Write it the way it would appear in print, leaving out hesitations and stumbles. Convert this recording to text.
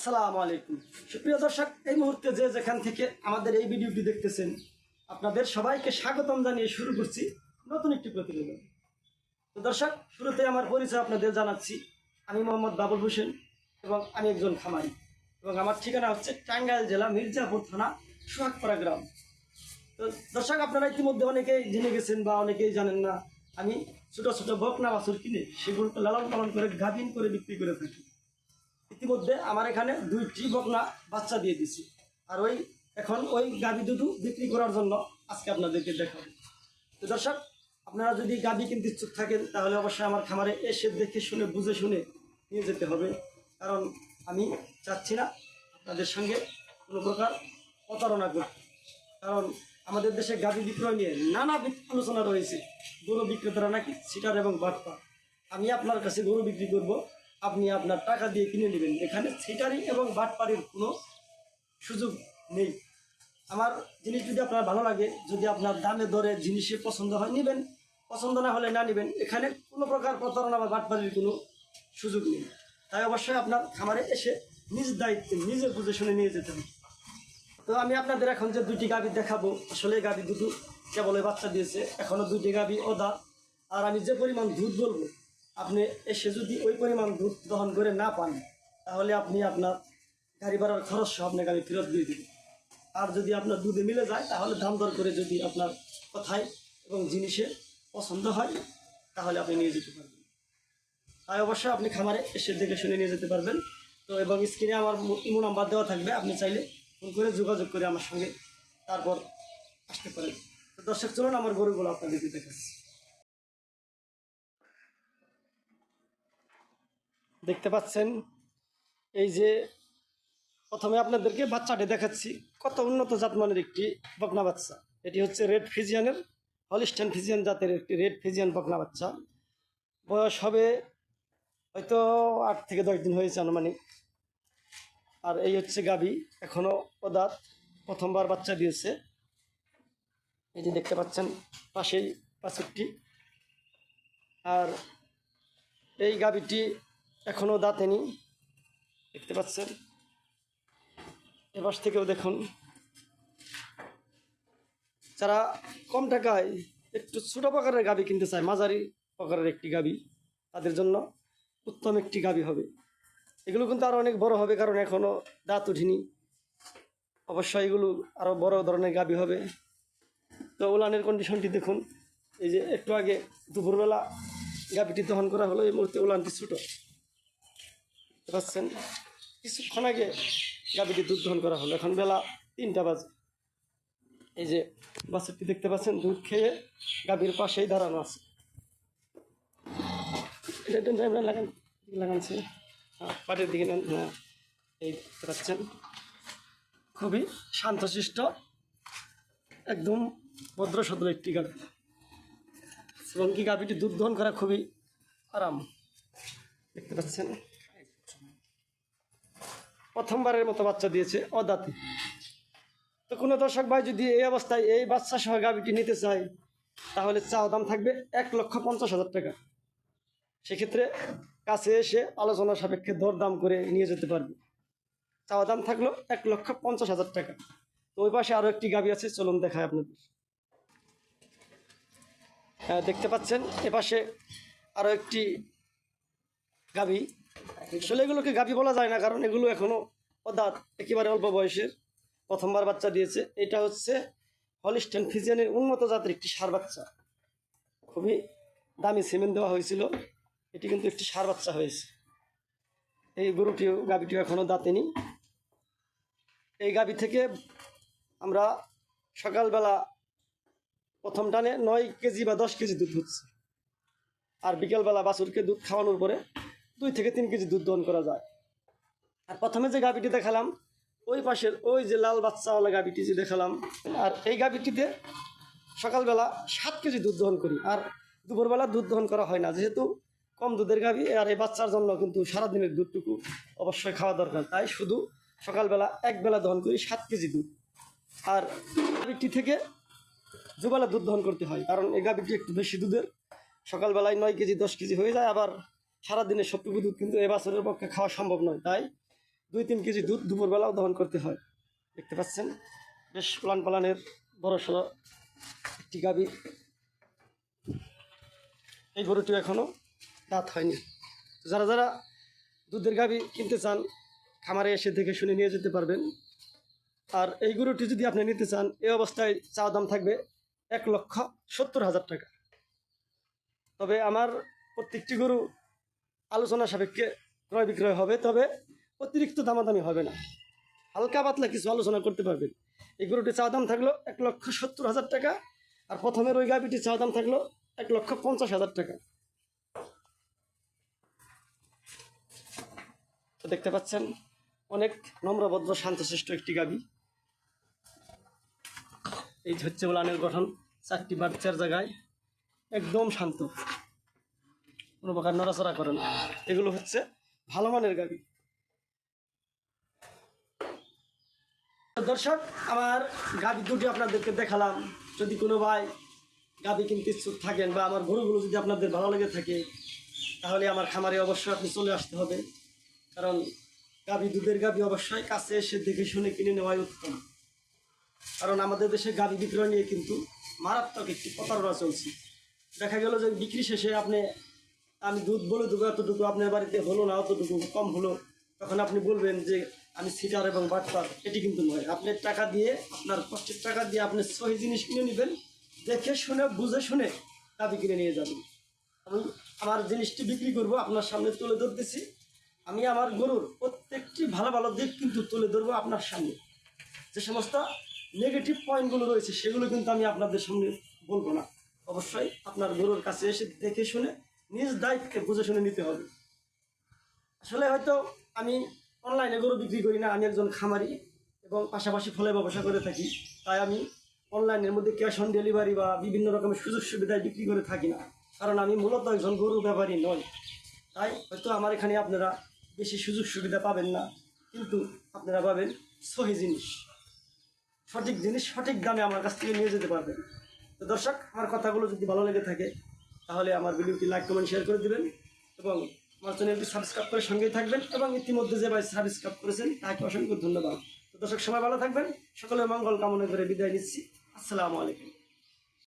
আসসালামু আলাইকুম সুপ্রিয় দর্শক, এই মুহূর্তে যে যেখান থেকে আমাদের এই ভিডিওটি দেখতেছেন, আপনাদের সবাইকে স্বাগতম জানিয়ে শুরু করছি নতুন একটি প্রতিবেদন। তো দর্শক, শুরুতে আমার পরিচয় আপনাদের জানাচ্ছি। আমি মোহাম্মদ বাবুল হোসেন এবং আমি একজন খামারি, এবং আমার ঠিকানা হচ্ছে টাঙ্গাইল জেলা মির্জাপুর থানা সোহাগপাড়া গ্রাম। তো দর্শক, আপনারা ইতিমধ্যে অনেকেই জেনে গেছেন বা অনেকেই জানেন না, আমি ছোটো ছোটো বকনা বাছুর কিনে সেগুলোকে লালন পালন করে গাভিন করে বিক্রি করে থাকি। ইতিমধ্যে আমার এখানে 2টি বকনা বাচ্চা দিয়ে দিছি, আর এখন ওই গাভী দুধু বিক্রি করার জন্য আজকে আপনাদেরকে দেখাবো। তো দর্শক, আপনারা যদি গাভী কিনতে ইচ্ছুক থাকেন তাহলে অবশ্যই আমার খামারে এসে দেখে শুনে বুঝে শুনে নিয়ে যেতে হবে, কারণ আমি চাচ্ছি না আপনাদের সঙ্গে কোনো প্রকার প্রতারণা করতে। কারণ আমাদের দেশে গাভী বিক্রয় নিয়ে নানা আলোচনা রয়েছে। গরু বিক্রেতারা নাকি সিটার এবং বাটপা। আমি আপনার কাছে গরু বিক্রি করব, আপনি আপনার টাকা দিয়ে কিনে নেবেন। এখানে সিটারি এবং বাটপাড়ির কোনো সুযোগ নেই। আমার জিনিস যদি আপনার ভালো লাগে, যদি আপনার দামে দরে জিনিসে পছন্দ হয় নেবেন, পছন্দ না হলে না নেবেন। এখানে কোনো প্রকার প্রতারণা বা বাটপাড়ির কোনো সুযোগ নেই। তাই অবশ্যই আপনার খামারে এসে নিজ দায়িত্বে নিজে বুঝে শুনে নিয়ে যেতে হবে। তো আমি আপনাদের এখন যে 2টি গাভী দেখাবো, আসলে গাভী দুটো কেবল বাচ্চা দিয়েছে, এখনও 2টি গাভী ওদা। আর আমি যে পরিমাণ দুধ বলবো, আপনি এসে যদি ওই পরিমাণ দুধ দহন করে না পান, তাহলে আপনি আপনার গাড়ি ভাড়ার খরচ সহ আপনার গাড়ি ফেরত দিয়ে দেবেন। আর যদি আপনার দুধে মিলে যায়, তাহলে দাম দর করে যদি আপনার কথায় এবং জিনিসে পছন্দ হয়, তাহলে আপনি নিয়ে যেতে পারবেন। তাই অবশ্যই আপনি খামারে এসে দেখে শুনে নিয়ে যেতে পারবেন। তো এবং স্ক্রিনে আমার ইমো নাম্বার দেওয়া থাকবে, আপনি চাইলে ফোন করে যোগাযোগ করে আমার সঙ্গে তারপর আসতে পারেন। তো দর্শক, চলুন আমার গরুগুলো আপনাদেরকে দেখাচ্ছি। দেখতে পাচ্ছেন, এই যে প্রথমে আপনাদেরকে বাচ্চাটি দেখাচ্ছি। কত উন্নত জাতমানের একটি বকনা বাচ্চা। এটি হচ্ছে রেড ফ্রিজিয়ানের, হলিস্টাইন ফ্রিজিয়ান জাতের একটি রেড ফ্রিজিয়ান বকনা বাচ্চা। বয়স হবে হয়তো 8 থেকে 10 দিন হয়েছে আনুমানিক। আর এই হচ্ছে গাভী, এখনও ওদাত, প্রথমবার বাচ্চা দিয়েছে। এই যে দেখতে পাচ্ছেন পাশেই বাছুরটি। আর এই গাভীটি এখনও দাঁতেনি, দেখতে পাচ্ছেন। এবার থেকেও দেখুন, যারা কম টাকায় একটু ছোটো প্রকারের গাভী কিনতে চায়, মাঝারি প্রকারের একটি গাভী, তাদের জন্য উত্তম একটি গাভী হবে। এগুলো কিন্তু আরও অনেক বড় হবে, কারণ এখনও দাঁত উঠিনি। অবশ্যই এগুলো আরও বড় ধরনের গাভী হবে। তো উলানের কন্ডিশনটি দেখুন। এই যে একটু আগে দুপুরবেলা গাভীটি দহন করা হলো, এই মুহূর্তে উলানটি ছোটো, দেখতে পাচ্ছেন। কিছুক্ষণ আগে গাভীটি দুধ দহন করা হলো, এখন বেলা 3টা বাজে। এই যে বাছুরটি দেখতে পাচ্ছেন, দুধ খেয়ে গাভীর পাশেই দাঁড়ানো আছে। লাগানছে পাটের দিকে নেন। হ্যাঁ, এই দেখতে পাচ্ছেন, খুবই শান্তশিষ্ট, একদম ভদ্রসদ্র একটি গাভী, এবং কি গাভীটি দুধ দহন করা খুবই আরাম, দেখতে পাচ্ছেন। প্রথমবারের মতো বাচ্চা দিয়েছে অদাতে। তো কোনো দর্শক ভাই যদি এই অবস্থায় এই বাচ্চা সহ গাভীটি নিতে চায়, তাহলে চাওয়া দাম থাকবে 1,50,000 টাকা। সেক্ষেত্রে কাছে এসে আলোচনা সাপেক্ষে দরদাম করে নিয়ে যেতে পারবে। চাওয়া দাম থাকলো 1,50,000 টাকা। তো ওই পাশে আরও একটি গাভী আছে, চলুন দেখায় আপনাদের। হ্যাঁ, দেখতে পাচ্ছেন এপাশে আরও একটি গাভী। আসলে এগুলোকে গাভী বলা যায় না, কারণ এগুলো এখনও অদাঁত, একেবারে অল্প বয়সের, প্রথমবার বাচ্চা দিয়েছে। এটা হচ্ছে হলিস্টাইন ফ্রিজিয়ানের উন্নত জাতের একটি ষাঁড় বাচ্চা। খুবই দামি সিমেন্ট দেওয়া হয়েছিল, এটি কিন্তু একটি ষাঁড় বাচ্চা হয়েছে। এই গরুটিও গাভীটিও এখনও দাঁতেনি। এই গাভী থেকে আমরা সকালবেলা প্রথম টানে 9 কেজি বা 10 কেজি দুধ হচ্ছে, আর বিকেলবেলা বাছুরকে দুধ খাওয়ানোর পরে 2 থেকে 3 কেজি দুধ দহন করা যায়। আর প্রথমে যে গাভীটি দেখালাম, ওই পাশের ওই যে লাল বাচ্চাওয়ালা গাভীটি যে দেখালাম, আর এই গাভীটিতে সকালবেলা 7 কেজি দুধ দহন করি, আর দুপুরবেলা দুধ দহন করা হয় না, যেহেতু কম দুধের গাভী। আর এই বাচ্চার জন্য কিন্তু সারাদিনের দুধটুকু অবশ্যই খাওয়া দরকার, তাই শুধু সকালবেলা একবেলা দহন করি 7 কেজি দুধ। আর গাভীটি থেকে দুবেলা দুধ দহন করতে হয়, কারণ এই গাভীটি একটু বেশি দুধের। সকালবেলায় 9 কেজি 10 কেজি হয়ে যায়, আবার সারাদিনের সবটুকু দুধ কিন্তু এ বছরের পক্ষে খাওয়া সম্ভব নয়। তাই 2-3 কেজি দুধ দুপুরবেলাও দহন করতে হয়। দেখতে পাচ্ছেন বেশ প্লান পালানের বড় সড়ো একটি গাভী। এই গরুটি এখনও দাঁত হয়নি। যারা যারা দুধের গাভী কিনতে চান খামারে এসে দেখে শুনে নিয়ে যেতে পারবেন। আর এই গরুটি যদি আপনি নিতে চান এই অবস্থায় চাওয়া দাম থাকবে 1,70,000 টাকা। তবে আমার প্রত্যেকটি গরু আলোচনা সাপেক্ষে ক্রয় বিক্রয় হবে, তবে অতিরিক্ত দামাদামি হবে না, হালকা পাতলা কিছু আলোচনা করতে পারবেন। এই গরুটি চাওয়া দাম থাকলো 1,70,000 টাকা। আর প্রথমের ওই গাভীটি চাওয়া দাম থাকলো 1,50,000 টাকা। তো দেখতে পাচ্ছেন অনেক নম্রভদ্র শান্তশিষ্ট একটি গাভী। এই হচ্ছে উলানের গঠন, 4টি বাচ্চার জায়গায় একদম শান্ত, কোনো প্রকার নড়াচড়া করে না। এগুলো হচ্ছে ভালো মানের গাভী। দর্শক, আমার গাভী দুটি আপনাদেরকে দেখালাম। যদি কোনো ভাই গাভী কিনতে ইচ্ছুক থাকেন বা আমার গরুগুলো যদি আপনাদের ভালো লেগে থাকে, তাহলে আমার খামারে অবশ্যই আপনি চলে আসতে হবে। কারণ গাভী, দুধের গাভী অবশ্যই কাছে এসে দেখে শুনে কিনে নেওয়াই উত্তম। কারণ আমাদের দেশে গাভী বিক্রয় নিয়ে কিন্তু মারাত্মক একটি প্রতারণা চলছে। দেখা গেল যে বিক্রি শেষে আমি দুধ বলে দেবো এতটুকু, আপনার বাড়িতে হলো না, অতটুকু কম হলো, তখন আপনি বলবেন যে আমি সিটার এবং বাটপার। এটি কিন্তু নয়। আপনি টাকা দিয়ে, আপনার কষ্টের টাকা দিয়ে আপনি সহি জিনিস কিনে নেবেন, দেখে শুনে বুঝে শুনে গাভী কিনে নিয়ে যাবেন। আমি আমার জিনিসটি বিক্রি করব, আপনার সামনে তুলে ধরতেছি। আমি আমার গরুর প্রত্যেকটি ভালো ভালো দিক কিন্তু তুলে ধরবো আপনার সামনে। যে সমস্ত নেগেটিভ পয়েন্টগুলো রয়েছে সেগুলো কিন্তু আমি আপনাদের সামনে বলবো না। অবশ্যই আপনার গরুর কাছে এসে দেখে শুনে নিজ দায়িত্বে বুঝে শুনে নিতে হবে। আসলে হয়তো আমি অনলাইনে গরু বিক্রি করি না, আমি একজন খামারি এবং পাশাপাশি ফলে ব্যবসা করে থাকি। তাই আমি অনলাইনের মধ্যে ক্যাশ অন ডেলিভারি বা বিভিন্ন রকমের সুযোগ সুবিধায় বিক্রি করে থাকি না, কারণ আমি মূলত একজন গরু ব্যাপারী নই। তাই হয়তো আমার এখানে আপনারা বেশি সুযোগ সুবিধা পাবেন না, কিন্তু আপনারা পাবেন সহি জিনিস, সঠিক জিনিস সঠিক দামে আমার কাছ থেকে নিয়ে যেতে পারবেন। তো দর্শক, আমার কথাগুলো যদি ভালো লেগে থাকে তাহলে আমার ভিডিওটি লাইক কমেন্ট শেয়ার করে দেবেন এবং আমার চ্যানেলটি সাবস্ক্রাইব করে সঙ্গেই থাকবেন। এবং ইতিমধ্যে যে ভাই সাবস্ক্রাইব করেছেন তাকে অসংখ্য ধন্যবাদ। তো দর্শক, সবাই ভালো থাকবেন। সকলের মঙ্গল কামনা করে বিদায় নিচ্ছি। আসসালামু আলাইকুম।